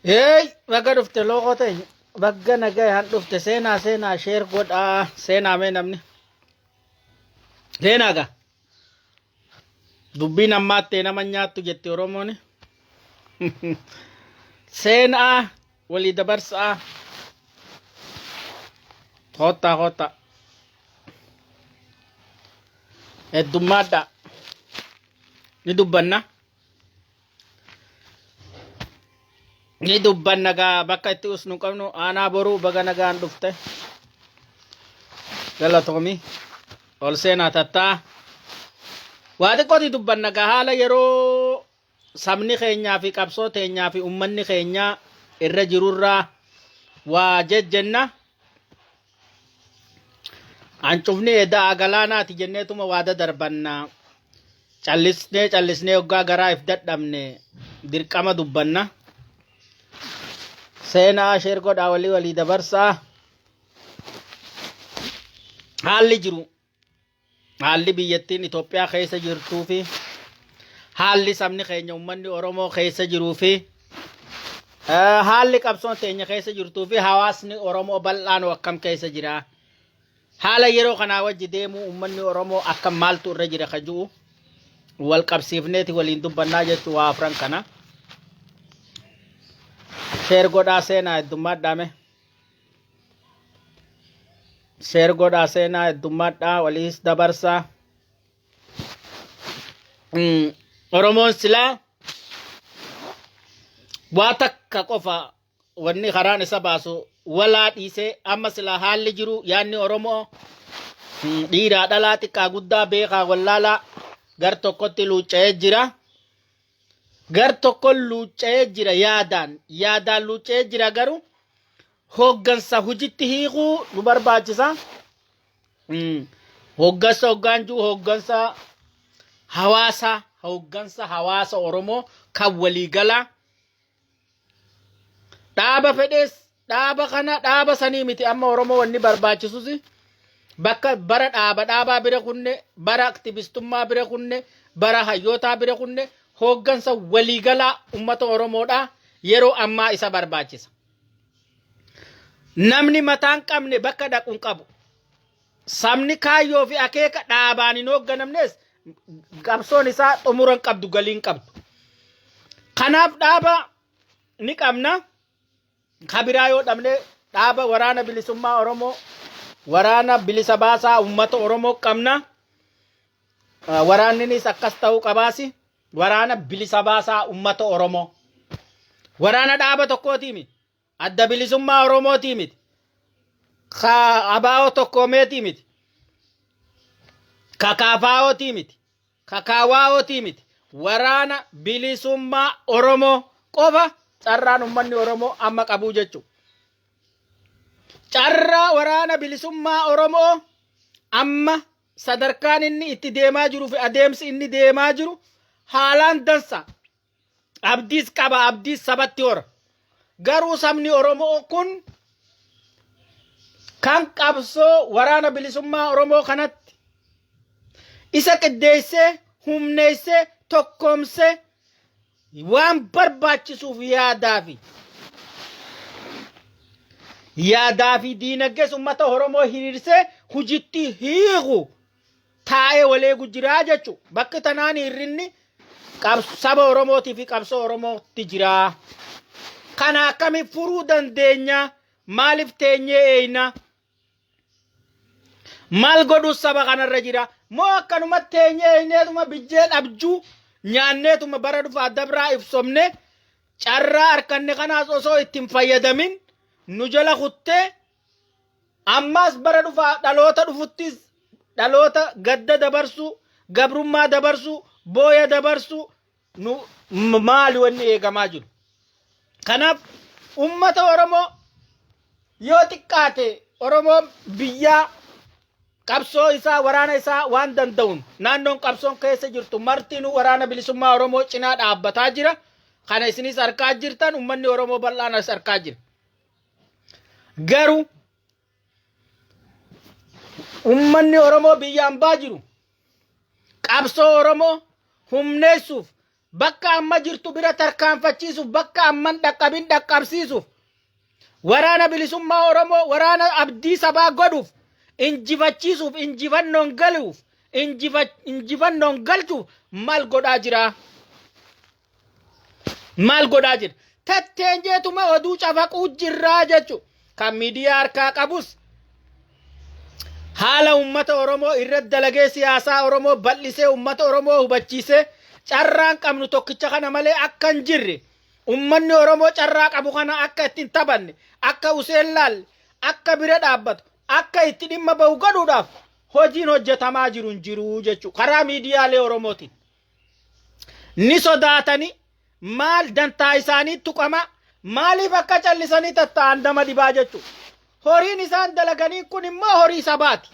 Hey, baga dhufte loqoo ta'e bagga nagayaan dhufte seenaa sheer godhaa seenaa mee namni seenaaga dubbiin ammaattee nama nyaattu jetti Oromooni seenaa walii dabarsaa hotta heddummaadha ni dubbanna gaa bakka itti usnu qabnu aanaa boruu baga nagaan dhufte galatoomi ol seenaa tattaa waa xiqqooti dubbanna gaa haala yeroo sabni keenyaa fi qabsoo teenyaa fi ummanni keenyaa irra jirurraa waa jejjenna ancufni edaa galaanaati jenneetuma waada darbanna callisnee hoggaa garaa if dadhabne dirqama dubbanna seenaa sheer godhaa walii dabarsaa haalli biyyattiin Itoophiyaa keessa jirtuu fi haalli sabni keenya ummanni Oromoo keessa jiruu fi haalli qabsoon teenya keessa jirtuu fi hawaasni Oromoo bal'aan akkam keessa jira haala yeroo kanaa wajji deemuu ummanni Oromoo akkam maaltu irra jira kajuu wal qabsiifneeti waliin dubbannaa jechuu waa afran kana sheer godhaa seenaa heddummaadhaame sheer godhaa seenaa heddummaadhaa waliis dabarsaa Oromoon silaa waa takka qofa wanni karaan isa baasu walaa dhiisee amma silaa haalli jiru yaanni Oromoo dhiiraa dhalaa xiqqaa guddaa beekaa wallaalaa gar tokkotti luucca'ee jira gar tokko luucca'ee jira yaadaan luucca'ee jira garuu hoggansa hujitti hiikuu nu barbaachisa hoggansa hawaasa Oromoo kan waliigalaa dhaaba fedhees dhaaba kana dhaaba sanii miti amma Oromoo wanni barbaachisusi bakka bara dhaabaa bira kunne bara aktivistummaa bira kunne bara hayyootaa bira kunne hoggansa waliigalaa ummata Oromoodha yeroo ammaa isa barbaachisa namni mataan qabne bakka dhaquun qabu sabni kaayyoo fi akeeka dhaabaan hin hoogganamnes qabsoon isaa xumuran qabdu galiin qabdu kanaaf dhaaba ni qabna kabiraa yoo dhabne dhaaba waraana bilisummaa Oromoo waraana bilisa baasaa ummata Oromoo qabna waraanninis akkas ta'uu qabaasi waraana bilisa baasaa ummata Oromoo waraana dhaaba tokkooti miti adda bilisummaa Oromooti miti ka abaa'oo tokkoomeeti miti ka kaafaa'ooti miti ka kaawaa'ooti miti waraana bilisummaa Oromoo qofa carraan ummanni Oromoo amma qabuu jechuudha carraa waraana bilisummaa Oromoo amma sadarkaan inni itti deemaa jiruu fi adeemsi inni deemaa jiru haalaan dansa abdiis qaba abdiis sabatti hora garuu sabni Oromoo kun kan qabsoo waraana bilisummaa Oromoo kanatti isa qiddeessee humneessee tokkoomsee waan barbaachisuuf yaadaa fi diinagdees ummata Oromoo hiriirsee hujitti hiiku taa'ee waleegu jiraa jechuudha bakki tanaan hirrinni saba Oromootii fi qabsoo Oromootti jiraa kana akkami furuu dandeenya maaliif teenyee eeyna maal godhu saba kanarra jira moo akkanuma teenyee eeyneetuma bijjee dhabjuu nyaanneetuma bara dhufaa dabraa ibsomne carraa harkanne kanaas osoo ittiin fayyadamin nu jala kuttee ammaas bara dhufaa dhaloota dhufuttis dhaloota gadda dabarsu gabrummaa dabarsu booya dabarsu nu maali wanni eegamaa jiru kanaaf ummata Oromoo yoo xiqqaate Oromoo biyyaa qabsoo isaa waraana isaa waan danda'uun naannoon qabsoon keessa jirtu martinuu waraana bilisummaa Oromoo cinaa dhaabbataa jira kana isinis harkaa jirtan ummanni Oromoo bal'aan as harkaa jira garuu ummanni Oromoo biyyaan baa jiru qabsoo Oromoo humneessuuf bakka amma jirtu bira tarkaanfachiisuuf bakka amman dhaqqabin dhaqqabsiisuuf waraana bilisummaa Oromoo waraana abdii sabaa godhuuf injifachiisuuf injifannoon galuuf injifannoon galchuuf maal godhaa jira? Maal godhaa jira? Tatteenjeetuma oduu cafaquu jirraa jechuudha. Kan miidiyaa harkaa qabus haala ummata Oromoo irratti dalagee siyaasaa Oromoo bal'isee ummata Oromoo hubachiisee carraan qabnu tokkicha kana malee akka hin jirre ummanni Oromoo carraa qabu kana akka ittiin taphanne akka useen laalle akka bira dhaabbatu akka itti dhimma bahu godhuudhaaf hojiin hojjetamaa jiru hin jiru jechuudha. Karaa miidiyaalee Oromootiin ni sodaatanii maal dantaa isaanii tuqama maaliif akka callisanii tatta'an nama dhibaa jechuudha. Horiin isaan dalaganii kun immoo horii sabaati.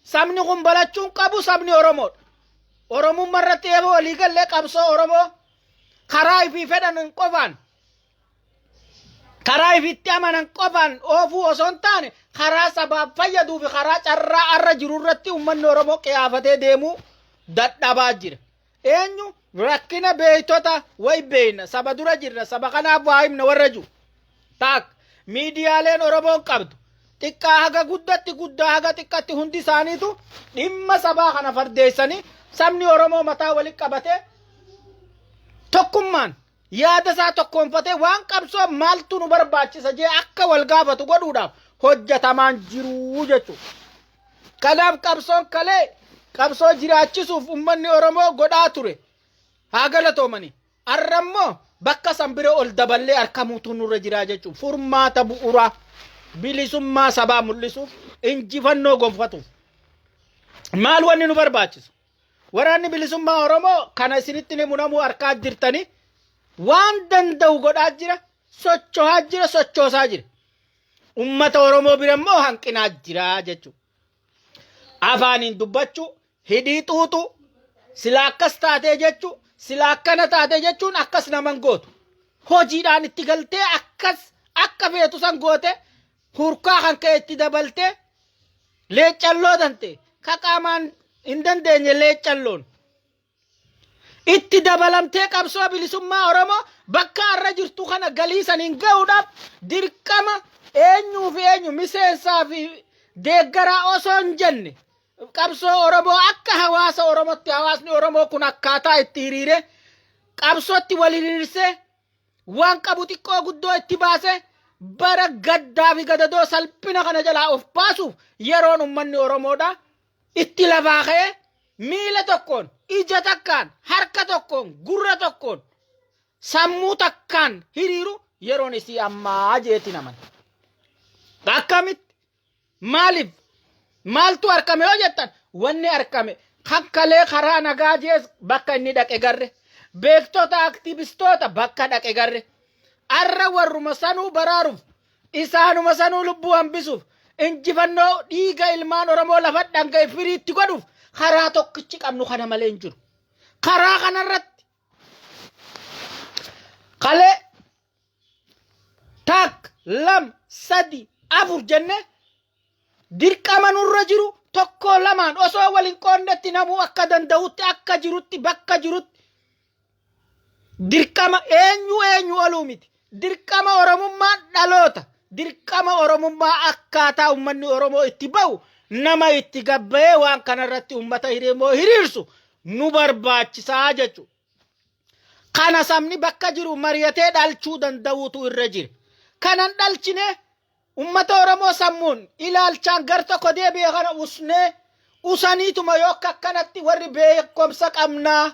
Sabni kun balachuun qabu sabni Oromoodha. Oromummaa irratti eeboo waliigallee qabsoo Oromoo karaa ifii fedhan qofaan karaa ifitti amanan qofaan oofuu osoo hin taane karaa sabaaf fayyaduu fi karaa carraa arra jiru irratti uummanni Oromoo qiyaafatee deemuu dadhabaa jira. Eenyu rakkina beeytota way beeyna saba dura jirra saba kanaaf waa himna warra jiru. Taak miidiyaaleen Oromoon qabdu xiqqaa haga guddatti guddaa haga xiqqatti hundi isaaniitu dhimma sabaa kana fardeessanii sabni Oromoo mataa walitti qabatee tokkummaan yaada isaa tokkoonfatee waan qabsoo maaltu nu barbaachisa jee akka wal gaafatu godhuudhaaf hojjetamaan jiru jechuudha. Kanaaf qabsoon kalee qabsoo jiraachisuuf uummanni Oromoo godhaa ture. Haa galatoomani. Arrammoo bakka san bira ol daballee harkamuutu nurra jira jechuudha. Furmaata bu'uuraa bilisummaa sabaa mul'isuuf injifannoo gonfatuuf. Maal wanni nu barbaachisu? Waraanni bilisummaa Oromoo kana isinitti himunamuu harkaa jirtanii waan danda'u godhaa jira, socho'aa jira, sochoosaa jira. Ummata Oromoo bira immoo hanqinaa jira jechuudha. Afaaniin dubbachuu, hidhii xuuxuu, sila akkas taatee jechuu, sila akkana taatee jechuun akkas naman gootu. Hojiidhaan itti galtee akkas akka feetu san goote hurkaa kan ka'e itti dabaltee leeccalloo dante kaqaamaan hin dandeenye leeccalloon itti dabalamtee qabsoo bilisummaa Oromoo bakka arra jirtu kana galii saniin ga'uudhaaf dirqama eenyuu fi eenyu miseensaa fi deeggaraa osoo hin jenne qabsoo Oromoo akka hawaasa Oromootti hawaasni Oromoo kun akkaataa itti hiriire qabsootti wal hiriirsee waan qabu xiqqoo guddoo itti baase bara gaddaa fi gadadoo salphina kana jalaa of baasuuf yeroon uummanni Oromoodha itti lafaa ka'ee miila tokkoon ija takkaan harka tokkoon gurra tokkoon sammuu takkaan hiriiru yeroon isii ammaa jeetti naman. Akkamitti maaliif maaltu harkame yoo jettan wanni harkame kakkalee karaa nagaa jees bakka inni dhaqe garre beektota aktivistoota bakka dhaqe garre arra warruma sanuu baraaruuf isaanuma sanuu lubbuu hambisuuf injifannoo dhiiga ilmaan Oromoo lafa dhanga'e firiitti godhuuf karaa tokkichi qabnu kana malee hin jiru. Karaa kanarratti kalee tak lam sadi afur jenne dirqama nurra jiru tokko lamaan osoo waliin qoonnetti namuu akka danda'utti akka jirutti bakka jirutti dirqama eenyu oluu miti. Dirqama Oromummaan dhaloota dirqama Oromummaa akkaataa uummanni Oromoo itti ba'u nama itti gabbayee waan kanarratti uummata hiriirsu nu barbaachisaa jechuudha. Kana sabni bakka jiru mari'atee dhalchuu danda'uutu irra jira. Kanan dhalchine ummata Oromoo sammuun ilaalchaan gar tokko deebi'ee kana usaniituma yoo akkanatti warri beekumsa qabnaa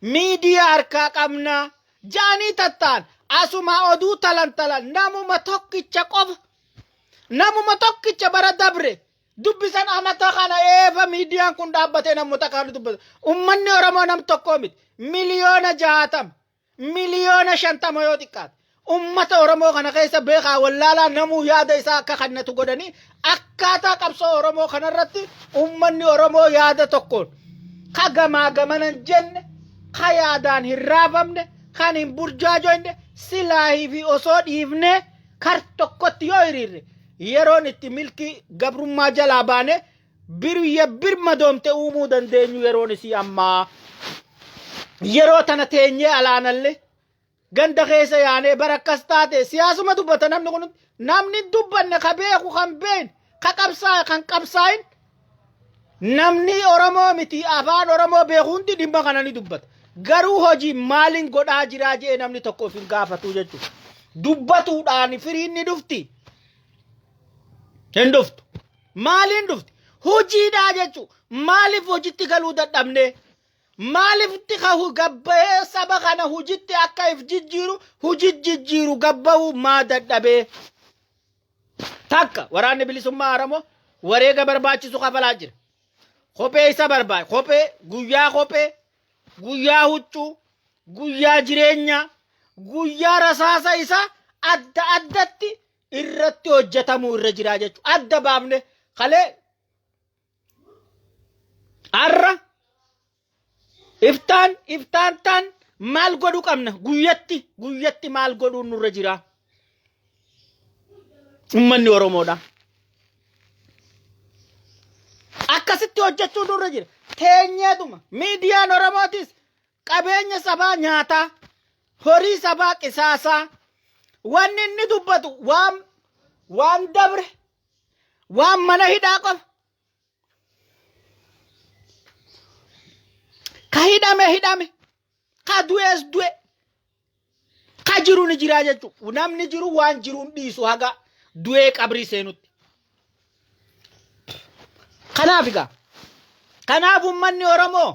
miidiyaa harkaa qabnaa jaanii tattaan asuma oduu talan namuma tokkicha qofa namuma tokkicha bara dabre dubbisan amata kana eeva miidiyaan kun dhaabbatee namoota kana dubbata. Ummanni Oromoo nam tokko miti miliyoona 60 miliyoona 50 yoo xiqqaate ummata Oromoo kana keessa beekaa wallaalaa namuu yaada isaa akka kannatu godhanii akkaataa qabsoo Oromoo kanarratti ummanni Oromoo yaada tokkoon ka gamaa gamanan jenne ka yaadaan hin raafamne kan hin burjaajoyne silaahii fi osoo dhiifne kar tokkotti yoo hiriirre yeroon itti milkii gabrummaa jalaa baane biyya birma doomte uumuu dandeenyu yeroon isii ammaa yeroo tana teenyee alaanalle ganda keessa yaanee barakkas taate siyaasuma dubbata namni kun namni dubbanne ka beeku kan been ka qabsaa kan qabsaayin namni Oromoo miti afaan Oromoo beeku hundi dhimma kana ni dubbata garuu hojii maaliin godhaa jiraa jee namni tokko of hin gaafatu jechuudha dubbatuudhaan firiin ni dhufti hin dhuftu maaliin dhufti hojiidhaa jechuudha maaliif hojiitti galuu dadhabne maaliif itti gabba'ee saba kana hojiitti akka if jijjiiru gabba'uu maa dadhabee takka waraanni bilisummaa Oromoo wareega barbaachisu kafalaa jira kophee isa barbaade kophee guyyaa huccuu guyyaa jireenya guyyaa rasaasa isa adda addatti irratti hojjetamuu irra jira jechuudha adda baafne kalee arra iftaan tan maal godhu qabna guyyatti maal godhu nurra jira ummanni Oromoodha akkasitti hojjechuu nurra jira teenyeetuma miidiyaan Oromootis qabeenya sabaa nyaataa horii sabaa qisaasaa wanni inni dubbatu waan dabre waan mana hidhaa qofa ka hidhame ka du'ees du'e ka jiru ni jira jechuudha namni jiru waan jiruun dhiisu haga du'ee qabrii seenutti kanaaf ummanni Oromoo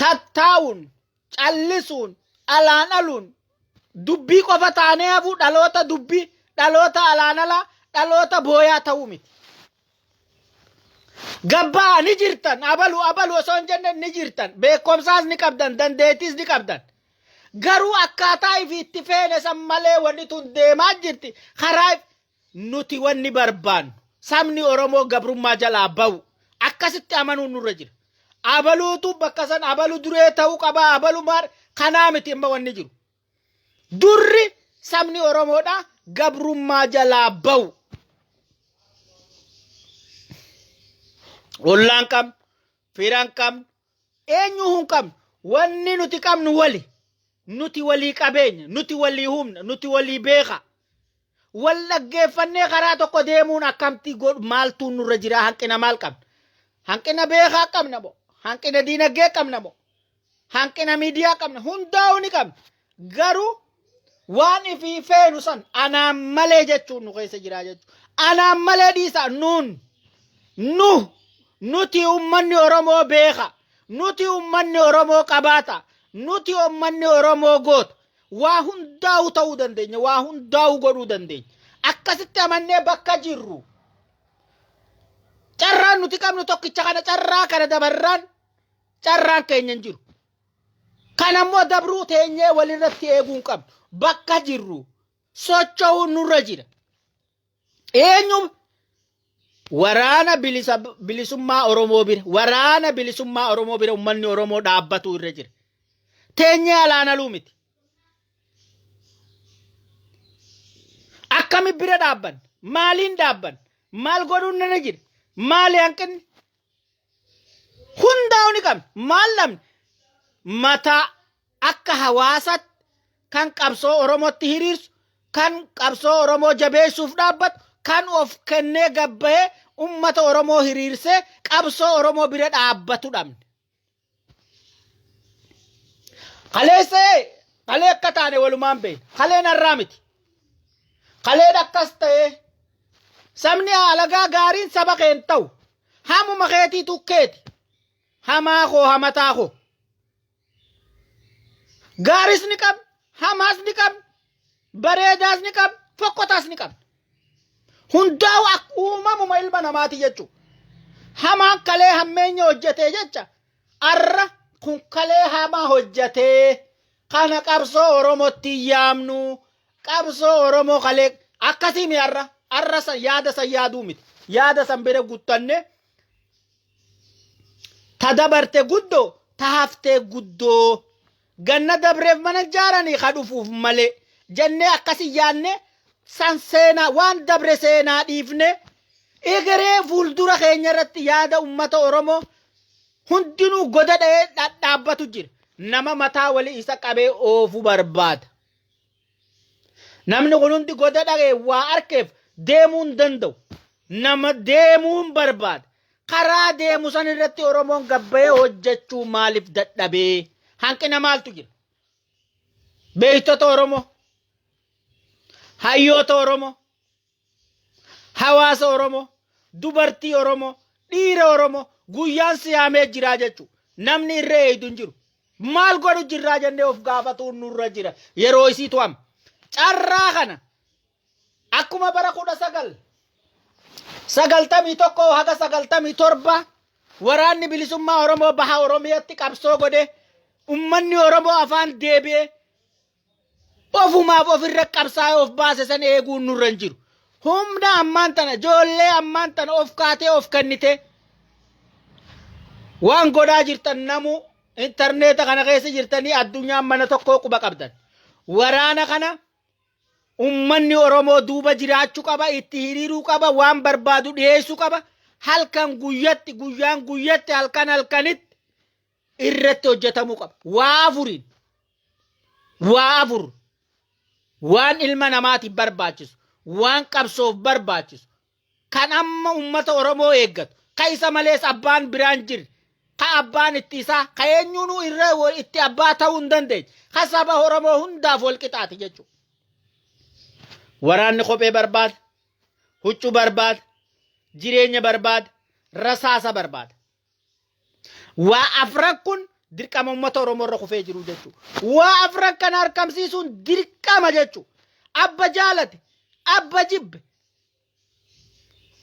tattaa'uun callisuun alaanaluun dubbii qofa taanee hafuu dhaloota dubbii dhaloota alaanalaa dhaloota booyaa ta'uu miti gabbaa ni jirtan abalu osoo hin jenne ni jirtan beekumsaas ni qabdan dandeettiis ni qabdan garuu akkaataa ifiitti feene san malee wanni tun deemaa jirti karaa nuti wanni barbaannu sabni Oromoo gabrummaa jalaa bahu akkasitti amanuun nurra jira abaluutu bakka san abalu duree ta'uu qaba abalu maar kanaa miti imma wanni jiru durri sabni Oromoodha gabrummaa jalaa bahu ollaan qabnu firaan qabnu eenyu hun qabnu wanni nuti qabnu nuti walii qabeenya nuti walii humna nuti walii beeka wal dhaggeeffannee karaa tokko deemuun akkamti maaltu nurra jira hanqina maal qabna hanqina beekaa qabna moo hanqina diinagdee qabna moo hanqina miidiyaa qabna hundaa'uu ni qabna garuu waan ifii feenu san anaan malee jechuun nu keessa jira jechuudha anaan malee dhiisa nuti ummanni Oromoo beeka nuti ummanni Oromoo qabaata nuti ummanni Oromoo goota waa hundaa'u ta'uu dandeenya waa hundaa'u godhuu dandeenya akkasitti amannee bakka jirru carraan nuti qabnu tokkicha kana carraa kana dabarraan carraan keenya hin jiru kanammoo dabruu teenyee walirratti eeguun qabnu bakka jirru socho'uun nurra jira eenyu waraana bilisummaa Oromoo bira ummanni Oromoo dhaabbatu irra jira teenyee alaanaluu miti akkami bira dhaabban maaliin dhaabban maal godhuun nana jira maali hanqinni hundaa'u ni qabna maal lamni mataa akka hawaasaatti kan qabsoo Oromootti hiriirsu kan qabsoo Oromoo jabeessuuf dhaabbatu kan of kennee gabbahee ummata Oromoo hiriirsee qabsoo Oromoo bira dhaabbatu dhabne kalee akka taane walumaan beekna kaleen har'aa miti kaleen akkas ta'ee sabni alagaa gaariin saba keen ta'u hamuma keetii tukkeeti hamaa koo hamataa koo gaaris ni qabna hamaas ni qabna bareedaas ni qabna fokkotaas ni qabna hundaa'u akka uumamuma ilma namaati jechuudha hamaan kalee hammeenya hojjetee jecha arra kun kalee hamaa hojjetee kana qabsoo Oromootti yaamnu qabsoo Oromoo kalee akkasii mi arra san yaada san yaaduu miti yaada san bira guttanne ta dabarte guddoo ta haftee guddoo ganna dabreef mana jaaranii ka dhufuuf malee jennee akkasii yaanne san seenaa waan dabre seenaa dhiifne egeree fuuldura keenya irratti yaada ummata Oromoo hundinuu goda dha'ee dhaabbatu jira. Nama mataa walii isa qabee oofuu barbaada. Namni kun hundi goda dha'ee waa arkeef deemuu hin danda'u. Nama deemuu barbaada. Karaa deemu san irratti Oromoon gabbayee hojjechuu maaliif dadhabee? Hanqina maaltu jira? Beektota Oromoo, hayyoota Oromoo, hawaasa Oromoo, dubartii Oromoo, dhiira Oromoo guyyaan siyaamee jiraa jechuudha. Namni irra eeydu hin jiru. Maal godhu jirraa jennee of gaafatuun nurra jira. Yeroo isiitu amma. Carraa kana akkuma bara 1991 haga 97 waraanni bilisummaa Oromoo baha Oromiyaatti qabsoo godhe ummanni Oromoo afaan deebi'ee ofumaaf ofirra qabsaa'ee of baase san eeguun nurra hin jiru. Humna ammaan tana ijoollee ammaan tana of kaatee of kennite waan godhaa jirtan namu interneeta kana keessa jirtanii addunyaan mana tokko quba qabdan. Waraana kana ummanni Oromoo duuba jiraachuu qaba, itti hiriiruu qaba, waan barbaadu dhiyeessuu qaba. Halkan guyyatti guyyaan guyyatti halkan halkanitti irratti hojjetamuu qaba. Waa afur waan ilma namaatiif barbaachisu, waan qabsoof barbaachisu, kan amma ummata Oromoo eeggatu, ka isa malees abbaan biraan jirre, ka abbaan itti isaa, ka eenyuunuu irra itti abbaa ta'uu hin dandeenye, ka saba Oromoo hundaaf wal qixaate jechuudha. Waraanni kophee barbaada, huccuu barbaada, jireenya barbaada, rasaasa barbaada. Waa afran kun dirqama ummata Oromoo irra kufee jiru jechuudha. Waa afran kana harkamsiisuun dirqama jechuudha. Abba jaalate, abba jibbe.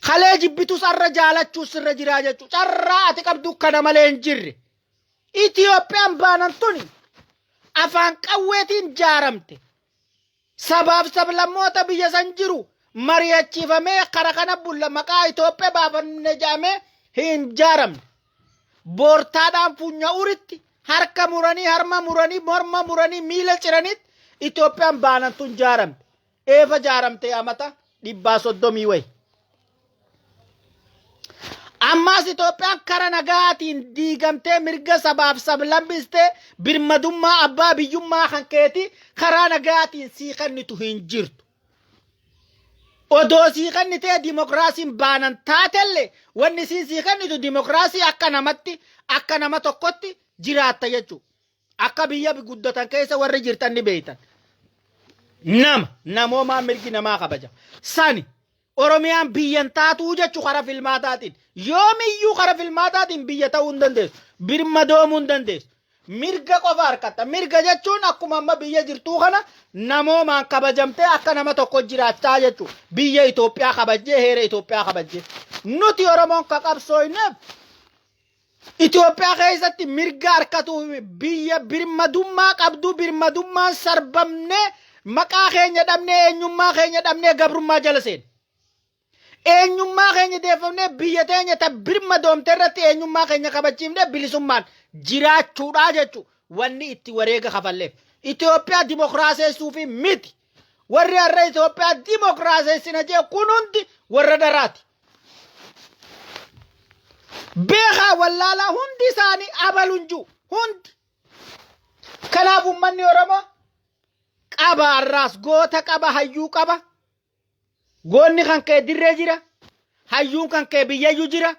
Kalee jibbitus arra jaalachuus sirra jiraa jechuudha. Carraa ati qabdu kana malee hin jirre. Itiyoophiyaan baanan tuni afaan qawweetiin jaaramte. Sabaaf sablammoota biyya san jiru mari'achiifamee kara kana bulla maqaa Itoophiyaa baafanne jaamee hin jaaramne. Boortaadhaan funya uritti harka muranii, harma muranii, morma muranii, miila ciranitti Itoophiyaan baanan tun jaaramte. Eefa jaaramte amata 130 wayi. Ammaas Itoophiyaan kara nagaatiin diigamtee mirga sabaaf sablammistee birmadummaa abbaa biyyummaa kan keeti karaa nagaatiin siiqannitu hin jirtu. Odoo siiqannitee dimokiraasiin baanan taatellee wanni siiqannitu dimokiraasii akka nama tokkotti jiraatta jechuudha. Akka biyya guddatan keessa warri jirtan ni beeytan. Namoomaa mirgi namaa kabaja. Sani Oromiyaan biyyan taatuu jechuu kara filmaataatiin yoomiyyuu kara filmaataatiin biyya ta'uu hin dandeessu. Birmadoomuu hin dandeessu. Mirga qofa harkatta. Mirga jechuun akkuma amma biyya jirtuu kana namoomaan kabajamtee akka nama tokko jiraachaa jechuudha. Biyya Itoophiyaa kabajjee, heera Itoophiyaa kabajjee. Nuti Oromoon ka qabsooyneef Itoophiyaa keessatti mirga harkatu biyya birmadummaa qabdu, birmadummaan sarbamnee maqaa keenya dhabnee, eenyummaa keenya dhabnee gabrummaa jala seene. Eenyummaa keenya deeffamnee biyya teenya ta birmadoomte irratti eenyummaa keenya kabachiifnee bilisummaan jiraachuudhaa jechuudha. Wanni itti wareega kafalleef. Itoophiyaa dimokiraaseessuufi miti. Warri har'a Itoophiyaa dimokiraaseessina jee kun hundi warra daraati. Beekaa wallaalaa hundi isaanii abalunjuu hundi. Kanaaf uummanni Oromoo qaba har'aas goota qaba, hayyuu qaba. Goonni kan kee dirree jira. Hayyuun kan kee biyyayyuu jira.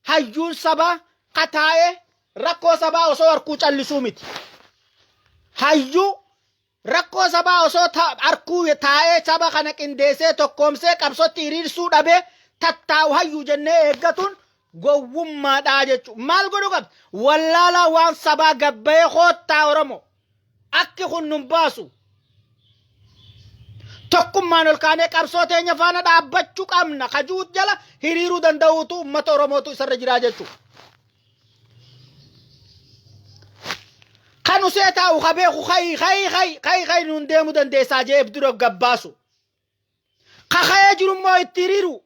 Hayyuun sabaa qataa'ee rakkoo sabaa osoo harkuu callisuu miti. Hayyuu rakkoo sabaa osoo harkuu taa'ee saba kana qindeessee tokkoomsee qabsootti hiriirsuu dhabee tattaa'u hayyuu jennee eeggatuun gowwummaadhaa jechuudha. Maal godhu qabdi? Wallaalaa waan sabaa gabbayee hoottaa Oromoo akki kun nun baasu. Tokkummaan ol kaanee qabsoo teenya faana dhaabbachuu qabna. Kajuut jala hiriiruu danda'uutu uummata Oromootu isarra jiraa jechuudha. Kan usee taa'u kabeeku kayi nun deemuu dandeessaa jee ibduudhaaf gabbaasu. Kakayee jirummoo itti hiriiru.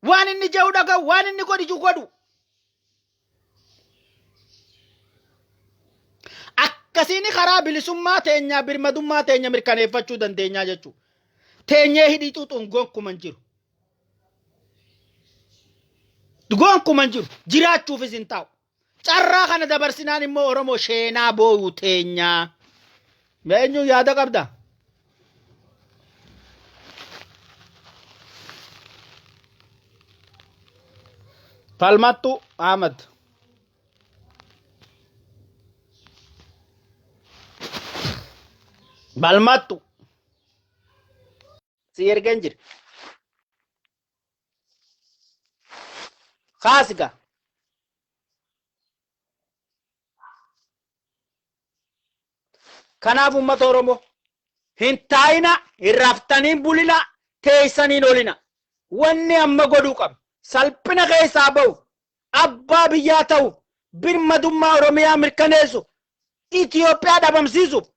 Waan inni jedhu dhaga'u, waan inni godhu. Akkasiin karaa bilisummaa teenya, birmadummaa teenya mirkaneeffachuu dandeenyaa jechuudha. Teenyee hidhii xuuxuun gonkuman jiru. Dugoon kuman jiru jiraachuufis hin taa'u. Carraa kana dabarsinaan immoo Oromoo sheenaa boo'uu teenyaa. Eenyu yaada qabda? Falmattu Ahmad. Balmattu. Si ergan jira. Khaasga. Kanaaf uummata Oromoo hin taa'ina, hin raftaniin bulina, teessaniin olina. Wanni amma godhuu qaba. Salphina keessaa ba'u, abbaa biyyaa ta'u, birmadummaa Oromiyaa mirkaneessu, Itoophiyaa dhabamsiisuuf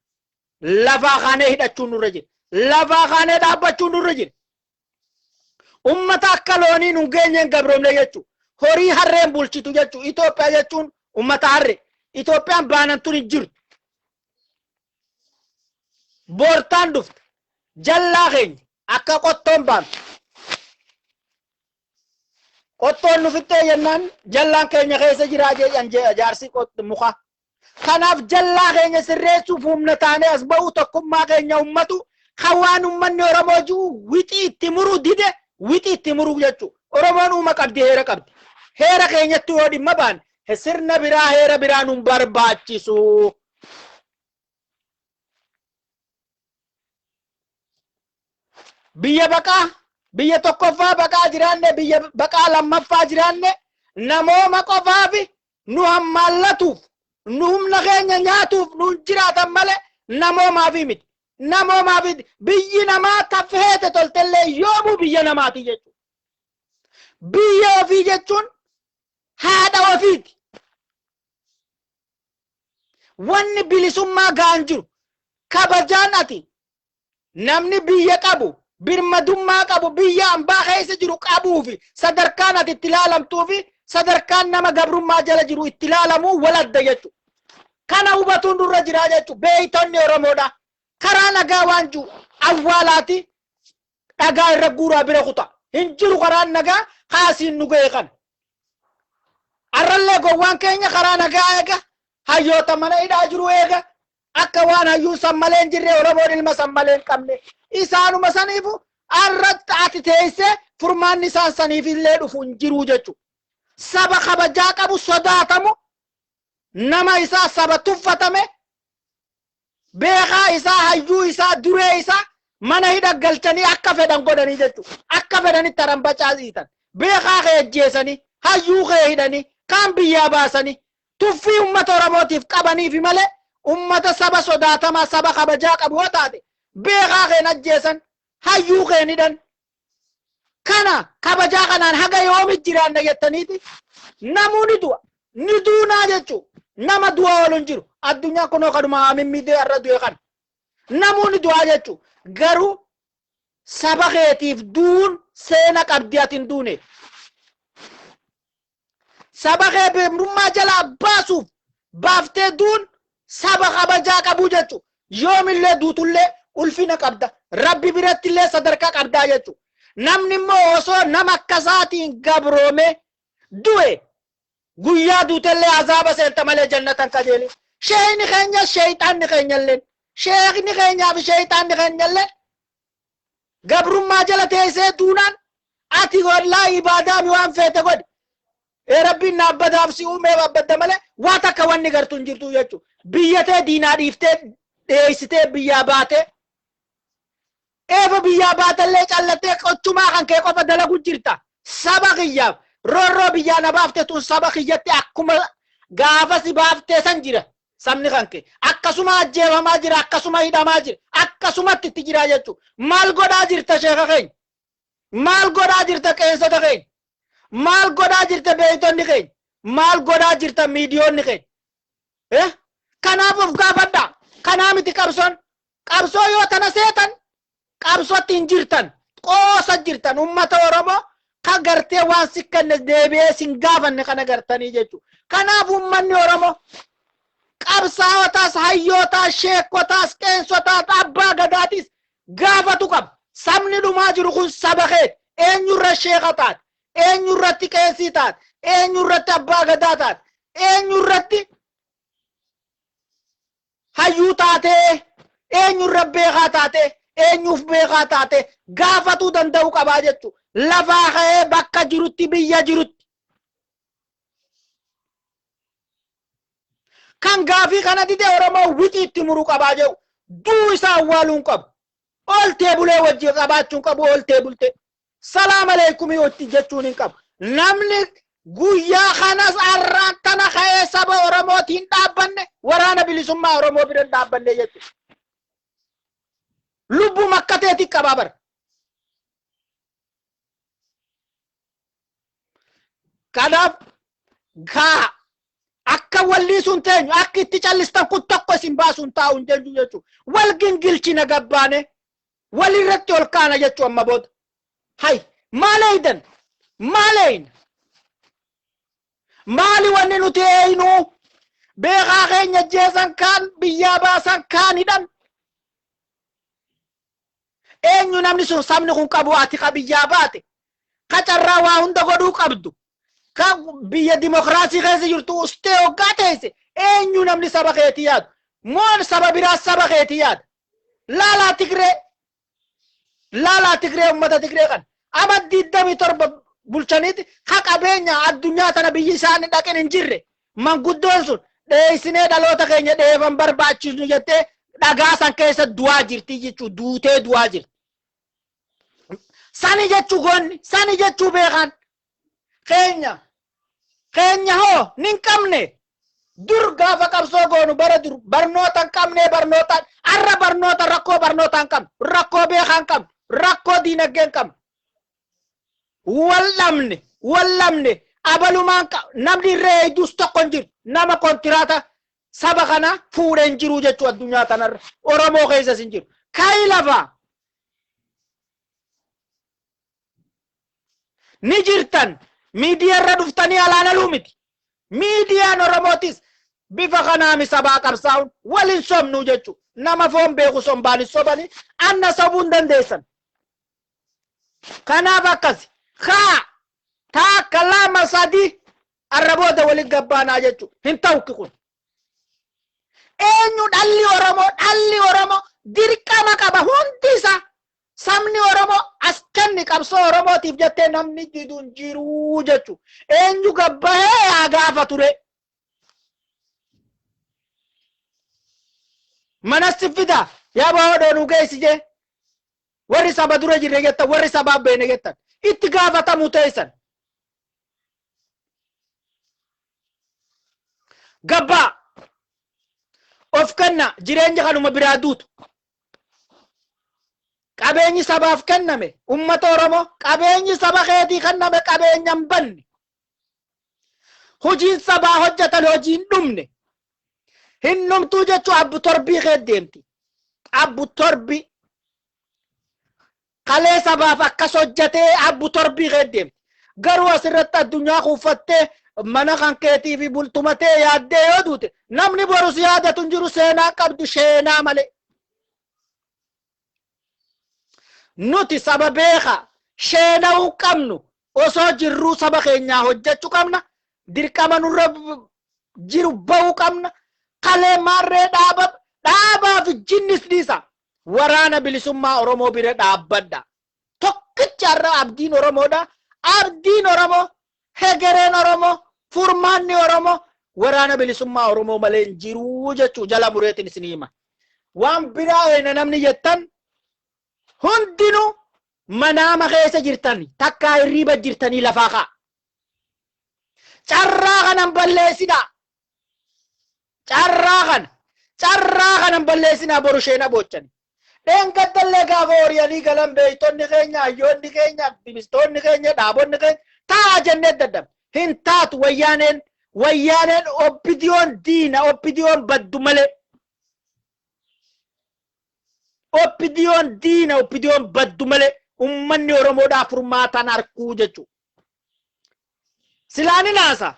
lafaa kaanee hidhachuun nurra jira. Lafaa kaanee dhaabbachuun nurra jira. Ummata akka loonii nun geenyeen gabroomne jechuun horii harreen bulchitu jechuun Itoophiyaa jechuun ummata harre. Itoophiyaan baanantuun hin jirtu. Boortaan dhufte jallaa keenya akka qottoon baantu. Qottoon nufittee jennaan jallaan keenya keessa jiraa jedhan jaarsi muka. Kanaaf jallaa keenya sirreessuuf humna taanee as ba'u tokkummaa keenya ummatu hawaan ummanni Oromoo jiru wixii itti muruu dide wixii itti muruu jechuudha. Oromoon uuma qabdi heera qabdi. Heera keenyatti yoo dhimma baan sirna biraa heera biraa nun barbaachisu. Biyya baqaa biyya tokkoffaa baqaa jiraanne biyya baqaa lammaffaa jiraanne namooma qofaafi nu hammaallatuuf nu humna keenya nyaatuuf nu jiraatan malee namoomaaf miti. Namoomaaf biyyi namaa taffeete toltellee yoomuu biyya namaati jechuudha. Biyya ofii jechuun haadha ofiiti. Wanni bilisummaa gaan jiru kabajaan ati namni biyya qabu birmadummaa qabu biyya ambaa keessa jiru qabuufi sadarkaan ati itti ilaalamtuufi sadarkaan nama gabrummaa jala jiru itti ilaalamuu waladda jechuudha. Kana hubatuun durra jiraa jechuudha. Beeytonni Oromoodha. Karaa nagaa waan jiru awwaalaati dhagaa irra guuraa bira kuta. Hin jiru karaan nagaa haasiin nu ga'e kan. Arrallee gowwaan keenya karaa nagaa eega hayyoota mana hidhaa jiru eega akka waan hayyuu sammalee hin jirre Oromoon ilma sammalee hin qabne. Isaanuma saniifu arratti ati teessee furmaanni isaan saniif illee dhufu hin jiru jechuudha. Saba kabajaa qabu sodaatamu nama isaa saba tuffatame beekaa isaa hayyuu isaa duree isaa mana hidha galchanii akka fedhan godhanii jechuudha. Akka fedhanitti harambachaa dhiitan. Beekaa kee ajjeesanii hayyuu kee hidhanii kaan biyyaa baasanii tuffii uummata Oromootiif qabaniif malee uummata saba sodaatamaa saba kabajaa qabu yoo taate beekaa keen ajjeesan hayyuu keen hidhan. Kana kabajaa kanaan haga yoomit jiraanna jettaniiti namuuni du'a ni duunaa jechuudha. Nama du'a ooluun jiru addunyaa kunoo kaduma hamimmidee irra du'e kan namuuni du'aa jechuudha. Garuu saba keetiif duun seena qabdi ati hin duune. Saba kee birmadummaa jalaa baasuuf baaftee duun saba kabajaa qabu jechuudha. Yoomillee duutullee ulfina qabda. Rabbi biratti illee sadarkaa qabdaa jechuudha. Namni immoo osoo nama akkasaatiin gabroome du'e guyyaa duutellee azaaba seenta malee jannatan kajeeli. Sheekni keenya sheeyxaanni keenyallee sheekni keenyaa fi sheeyxaanni keenyallee gabrummaa jala teessee duunaan ati wallaa ibaadaa mi waan feete godhi. Rabbiin naabbadaaf si uumee babbadda malee waan takka wanni gartuu hin jirtu jechuudha. Biyyatee diinaa dhiiftee dheessitee biyyaa baatee eeba biyyaa baatallee callattee qochumaa kan kee qofa dalagu jirta. Saba kiyyaaf roorroo biyyaa na baaftee tun saba kiyyatti akkuma gaafa si baaftee san jira. Sabni kan kee akkasuma ajjeefamaa jira akkasuma hidhamaa jira akkasumatti itti jira jechuudha. Maal godhaa jirta sheeka keenya? Maal godhaa jirta qeensota keenya? Maal godhaa jirta beeytonni keenya? Maal godhaa jirta miidiyoonni keenya? Kanaaf of gaafadhaa. Kanaa miti qabsoon. Qabsoo yoo tana seetan qabsootti hin jirtan. Qoosa jirtan uummata Oromoo kan gartee waan si kenne deebi'ee sin gaafanne kana gartanii jechuudha. Kanaaf uummanni Oromoo qabsaawotaas hayyootaas sheekotaas qeensotaas abbaa gadaatis gaafatu qaba. Sabni dhumaa jiru kun saba keeti eenyurra sheeka taate eenyurratti qeesii taat, eenyurratti abbaa gadaa taat, eenyurratti hayyuu taatee, eenyurra beekaa taatee, eenyuuf beekaa taatee gaafatuu danda'u qabaa jechuudha. Lafaa ka'ee bakka jirutti, biyya jirutti. Kan gaafii kana dide Oromoo wixii itti muruu qabaa jedhu duu isaa awwaaluun qabu. Ooltee bulee wajjin qabaachuun qabu, ooltee bulte. Salaam aleikum yotti jechuun hin qabu. Namni guyyaa kanas arraan tana ka'ee saba Oromootiin dhaabbanne, waraana bilisummaa Oromoo bira dhaabbanne jechuudha. Lubbu makkateetti qabaa bara. Kanaaf gaa akka walli sun teenyu akka itti callistan kun tokko isin baasuun taa'uun jenju jechuudha. Wal gingilchina gabbaane walirratti ol kaana jechuu amma booda. Hay maaleeydan maaleeyin maali wanni nuti eeynu beekaa keenya jeesan kaan biyyaa baasan kaan hidhan. Eenyu namni sun sabni kun qabu ati ka biyyaa baate ka carraa waa hunda godhuu qabdu ka biyya dimokiraasii keessa jirtu ustee hoggaa teesse eenyu namni saba keetii yaadu moon saba biraa saba keetii yaada. Laalaa Tigree ummata Tigree kan ama 27 bulchaniiti ka qabeenya addunyaa tana biyyi isaanii dhaqin hin jirre manguddoon sun dheessinee dhaloota keenya dheefan barbaachisu jettee dhagaa san keessa du'aa jirti jechuudha. Duutee du'aa jirti. Sani jechuu goonni, sani jechuu beekan. Keenya hoo nin qabne dur gaafa qabsoo goonu bara dur barnoota hin qabne barnootaan arra barnoota rakkoo barnootaan qabne rakkoo beekan qabne rakkoo diinagdeen qabne wallamne abalumaan namni irree eeydus tokko hin jiru nama kontiraata saba kana fuudhee hin jiru jechuu addunyaa tanarra Oromoo keessas hin jiru. Kayi lafaa ni jirtan miidiyaa irra dhuftanii alaanaluu miti. Miidiyaan Oromootis bifa kanaami sabaa qabsaa'uun waliin sobnuu jechuudha. Nama foon beeku sombaan sobanii anna sobuu hin dandeessan. Kanaaf akkasi haa taakka lama sadii arrabooda waliin gabbaanaa jechuudha. Hin ta'u kun. Eenyu dhalli Oromoo dirqama qaba hundi isaa. Sabni Oromoo as kenni qabsoo Oromootiif jettee namni diduun jiruu jechuudha. Eenyu gabbahee haa gaafa ture. Manatti fida yaa bahoodoo nu geessi jee. Warri saba dura jirre jettan, warri sabaa beene jettan. Itti gaafatamu teessan. Gabbaa of kenna jireenya kanuma biraa duutu. Qabeenyi sabaaf kenname ummata Oromoo qabeenyi saba keetii kenname qabeenya hin banne. Hojiin sabaa hojjetan hojiin dhumne. Hin dhumtuu jechuun abbu torbii kee deemti. Abbu torbii kalee sabaaf akkas hojjetee abbu torbii kee deemti. Garuu asirratti addunyaa kuufattee mana kan keetii fi bultumatee yaaddee yoo duute namni borus yaadatu hin jiru seenaa qabdu sheenaa malee. Nuti saba beeka sheena'uu qabnu osoo jirruu saba keenyaa hojjechuu qabna. Dirqama nurra jiru bahuu qabna. Kalee marree dhaabaaf jinnis dhiisa. Waraana bilisummaa Oromoo bira dhaabbadha. Tokkicha irra abdiin Oromoodha. Abdiin Oromoo, hegereen Oromoo, furmaanni Oromoo waraana bilisummaa Oromoo malee hin jiru jechuu jala mureetiin isin hima. Waan biraa weena namni jettan hundinuu manaama keessa jirtani takkaa hirriiba jirtanii lafaa kaa. Carraa kanan balleessinaa. Carraa kanan balleessinaa boru sheena bochani. Dheengaddallee gaafa horiyanii galan beeytonni keenya, hayyoonni keenya, aktivistoonni keenya, dhaabonni keenya taa jennee daddaba. Hin taatu wayyaaneen oppidiyoon diina, oppidiyoon baddu malee. Oppidiyoon diina, oppidiyoon baddu malee ummanni Oromoodhaa furmaataan harkuu jechuudha. Silaa ni naasa.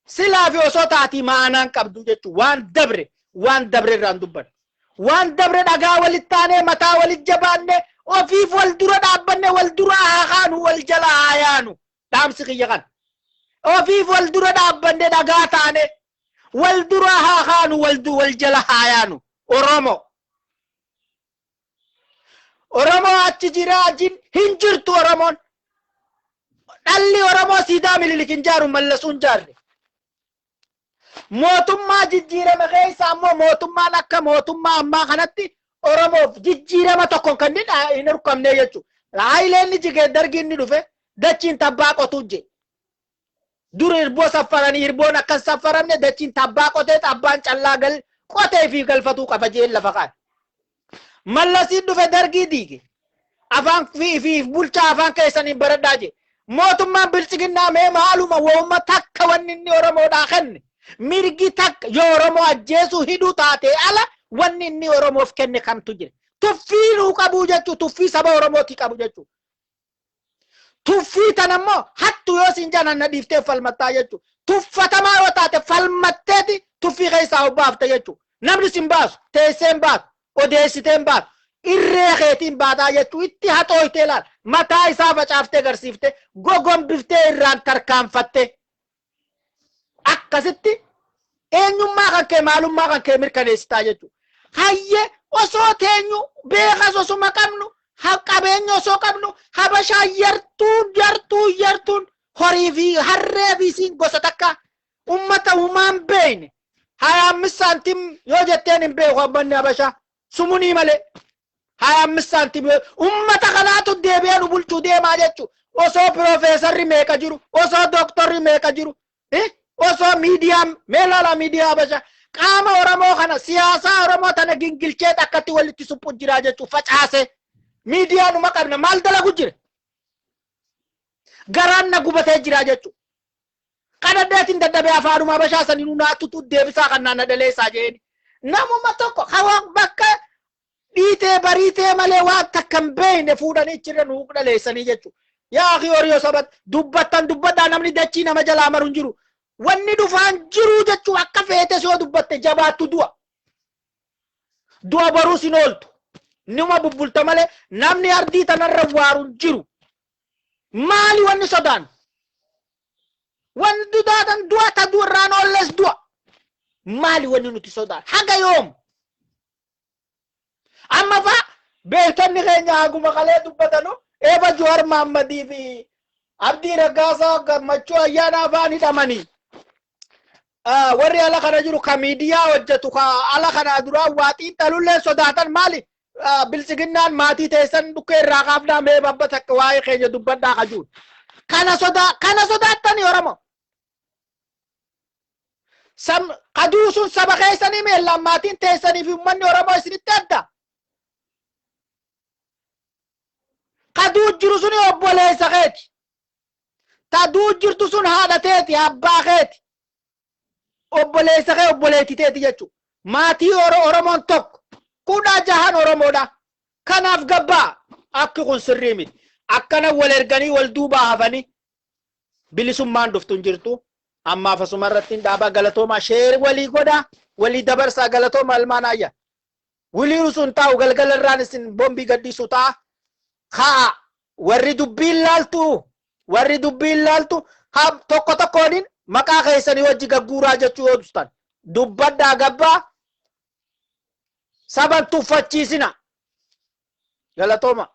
Silaa fi osoo taatii maanaan qabdu jechuudha. Waan dabre irraan dubbadha. Waan dabre dhagaa walitti taanee mataa walitti jabaannee ofiif wal dura dhaabbanne wal dura haa kaanu wal jala haa yaanu dhaamsi kiyya kan ofiif wal dura dhaabbanne dhagaa taane wal dura haa kaanu wal jala haa yaanu Oromoo achi jira ajin hin jirtu Oromoon dhalli Oromoo siidaa Minilik hin jaaru Mallasuun jaarre mootummaa jijjiirama keessa ammoo mootummaan akka mootummaa ammaa kanatti Oromoof jijjiirama tokkoon kan hin hirkamne jechuudha. Haayileen jigee dargiin ni dhufe dachiin tabbaa qotuu je. Dur hirboo saffaranii hirboon akkas saffaramne dachiin tabbaa qotee tabbaan callaa qotee fi galfatuu qaba jeen lafa kaan. Mallasiin dhufe dargii diige. Afaan fi bulchaa afaan keessaniin baradhaa je. Mootummaan bilchiginnaa mee maaluma woomma takka wanni inni Oromoodhaa kenne. Mirgi takka yoo Oromoo ajjeesuu hidhuu taatee ala wanni inni Oromoof kenne kamtu jira. Tuffii nuu qabuu jechuu tuffii saba Oromooti qabu jechuu. Tuffii tanammoo hattu yoo siin jaanan na dhiiftee falmattaa jechuu. Tuffatamaa yoo taate falmatteeti tuffii keessaa obbaafta jechuu. Namni sin baasu teesseen baatu odeessiteen baatu irree keetiin baataa jechuu itti haxooytee laal mataa isaa facaaftee garsiiftee gogombiftee irraan tarkaanfattee. Akkasitti eenyummaa kan kee maalummaa kan kee mirkaneessitaa jechuudha. Hayyee osoo teenyu beekas osuma qabnu qabeenya osoo qabnu habashaa yartuun horii fi harree fi siin gosa takka ummata uumaan beeyne 25 saantim yoo jetteen hin beeku abbanni habashaa sumunii malee 25 saantim ummata kanaatu deebi'ee nu bulchuu deemaa jechuudha. Osoo piroofeesarri meeqa jiru osoo dooktorri meeqa jiru osoo miidiyaan meelala miidiyaa habashaa qaama Oromoo kana siyaasaa Oromoo tana gingilchee akkatti walitti suphu jira jechuudha facaase miidiyaa numa qabna maal dalagu jira garaan na gubatee jira jechuudha. Qadaddeetiin dadhabee afaanuma habashaa sanii nu naatutu deebisaa kan naanna dhaleessaa jeeni namuma tokko hawa bakka dhiitee bariitee malee waan takka hin beekne fuudhanii jirre nu dhaleessanii jechuudha. Yaa akhi horii sobat dubbadhaa namni dachii nama jalaa maru hin jiru. Wanni dhufaan jiru jechuun akka feete soo dubbatte jabaattu du'a baruu sin ooltu numa bubbulta malee namni ardii tanarra waaruun jiru maali wanni sodaan wanni dudaatan du'a ta du'arraan oolles du'a maali wanni nuti sodaan haga yoom amma fa beektonni keenya haguma kalee dubbatanu eeba Jowaar Mahammadii fi Abdii Raggaasaa gammachuu ayyaana afaan hidhamanii warri ala kana jiru ka miidiyaa hojjetu ka ala kana duraa waaxiin dhalullee sodaatan maali bilchiginnaan maatii teessan dhukkee irraa kaafnaa mee babba takka waa'ee keenya dubbadhaa kajuun kana sodaattanii Oromoo kaduu sun saba keessanii meellaan maatiin teessanii fi uummanni Oromoo isinitti adda kaduu jiru suni obboleessa keeti taduu jirtu sun haadha teeti abbaa keeti obboleessa kee obboleettiteeti jechuudha. Maatii Oromoon tokko kudha jahan Oromoodha. Kanaaf gabbaa akki kun sirrii miti. Akkana wal erganii wal duubaa hafanii bilisummaan dhuftuun jirtu. Ammaaf asuma irratti dhaabaa galatoomaa sheer walii godhaa walii dabarsaa galatooma almaan ayya. Wilii sun taa'u galgala irraan isin bombii gaddiisu ta'a. Haa warri dubbiin laaltu tokko tokkooniin maqaa keessanii wajji gagguuraa jechuu yoo dustan dubbadhaa gabbaa saban tuffachiisina galatooma.